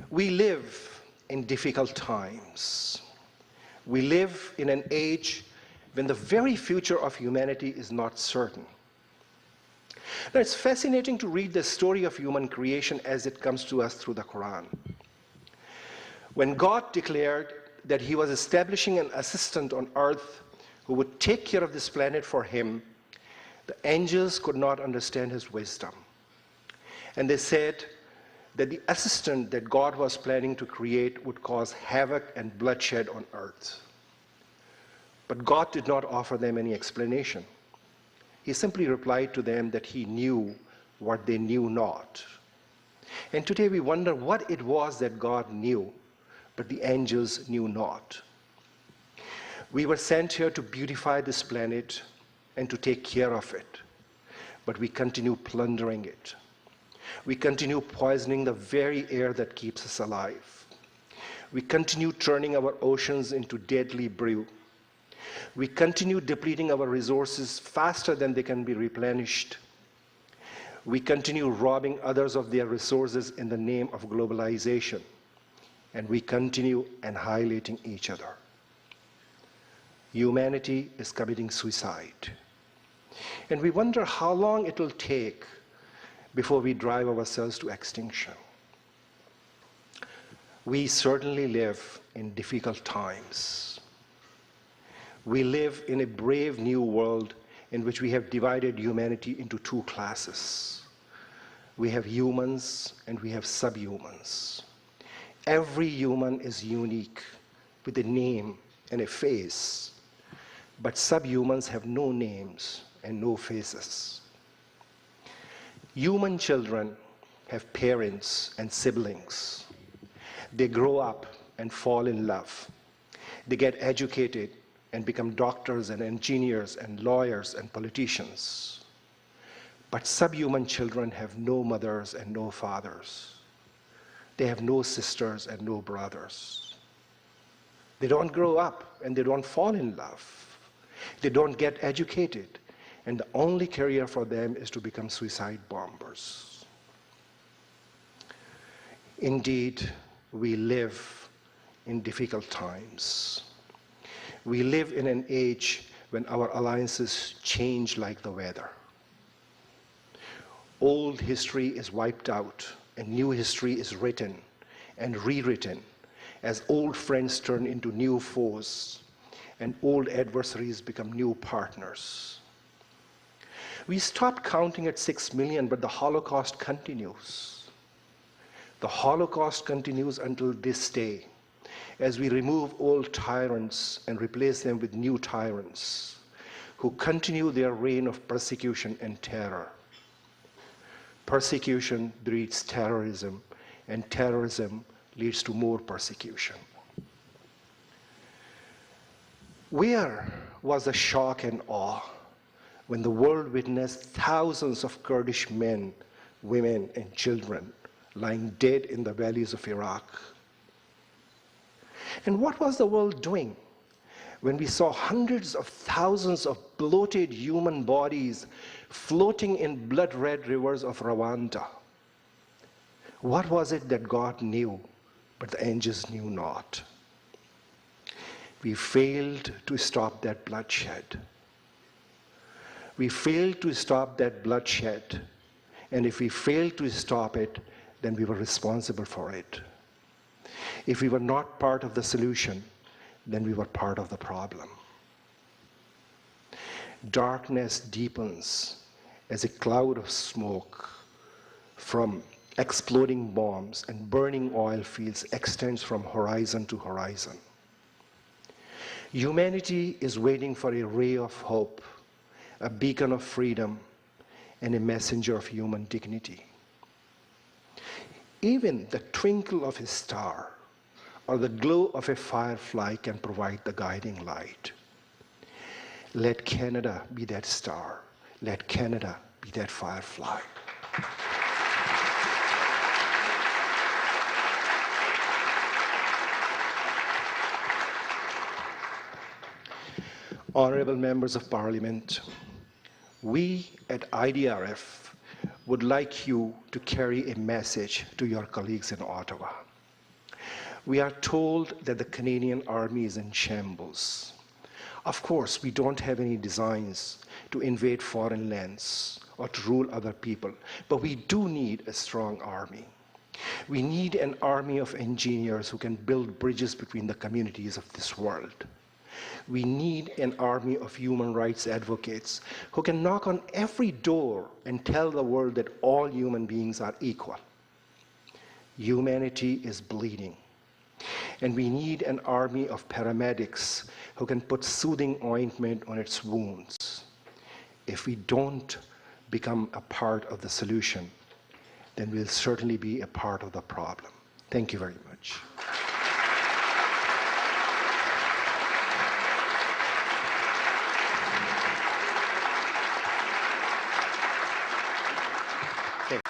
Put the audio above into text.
We live in difficult times. We live in an age when the very future of humanity is not certain. Now, it's fascinating to read the story of human creation as it comes to us through the Quran. When God declared that he was establishing an assistant on earth who would take care of this planet for him, the angels could not understand his wisdom. And they said that the assistant that God was planning to create would cause havoc and bloodshed on earth. But God did not offer them any explanation. He simply replied to them that he knew what they knew not. And today we wonder what it was that God knew, but the angels knew not. We were sent here to beautify this planet and to take care of it, but we continue plundering it. We continue poisoning the very air that keeps us alive. We continue turning our oceans into deadly brew. We continue depleting our resources faster than they can be replenished. We continue robbing others of their resources in the name of globalization. And we continue annihilating each other. Humanity is committing suicide. And we wonder how long it will take before we drive ourselves to extinction. We certainly live in difficult times. We live in a brave new world in which we have divided humanity into two classes. We have humans and we have subhumans. Every human is unique with a name and a face, but subhumans have no names and no faces. Human children have parents and siblings. They grow up and fall in love. They get educated and become doctors and engineers and lawyers and politicians. But subhuman children have no mothers and no fathers. They have no sisters and no brothers. They don't grow up and they don't fall in love. They don't get educated. And the only career for them is to become suicide bombers. Indeed, we live in difficult times. We live in an age when our alliances change like the weather. Old history is wiped out and new history is written and rewritten as old friends turn into new foes and old adversaries become new partners. We stopped counting at 6 million, but the Holocaust continues. The Holocaust continues until this day as we remove old tyrants and replace them with new tyrants who continue their reign of persecution and terror. Persecution breeds terrorism, and terrorism leads to more persecution. Where was the shock and awe when the world witnessed thousands of Kurdish men, women, and children lying dead in the valleys of Iraq? And what was the world doing when we saw hundreds of thousands of bloated human bodies floating in blood-red rivers of Rwanda? What was it that God knew, but the angels knew not? We failed to stop that bloodshed. We failed to stop that bloodshed. And if we failed to stop it, then we were responsible for it. If we were not part of the solution, then we were part of the problem. Darkness deepens as a cloud of smoke from exploding bombs and burning oil fields extends from horizon to horizon. Humanity is waiting for a ray of hope, a beacon of freedom, and a messenger of human dignity. Even the twinkle of a star or the glow of a firefly can provide the guiding light. Let Canada be that star. Let Canada be that firefly. Honorable members of Parliament, we at IDRF would like you to carry a message to your colleagues in Ottawa. We are told that the Canadian Army is in shambles. Of course, we don't have any designs to invade foreign lands or to rule other people, but we do need a strong army. We need an army of engineers who can build bridges between the communities of this world. We need an army of human rights advocates who can knock on every door and tell the world that all human beings are equal. Humanity is bleeding. And we need an army of paramedics who can put soothing ointment on its wounds. If we don't become a part of the solution, then we'll certainly be a part of the problem. Thank you very much. Okay.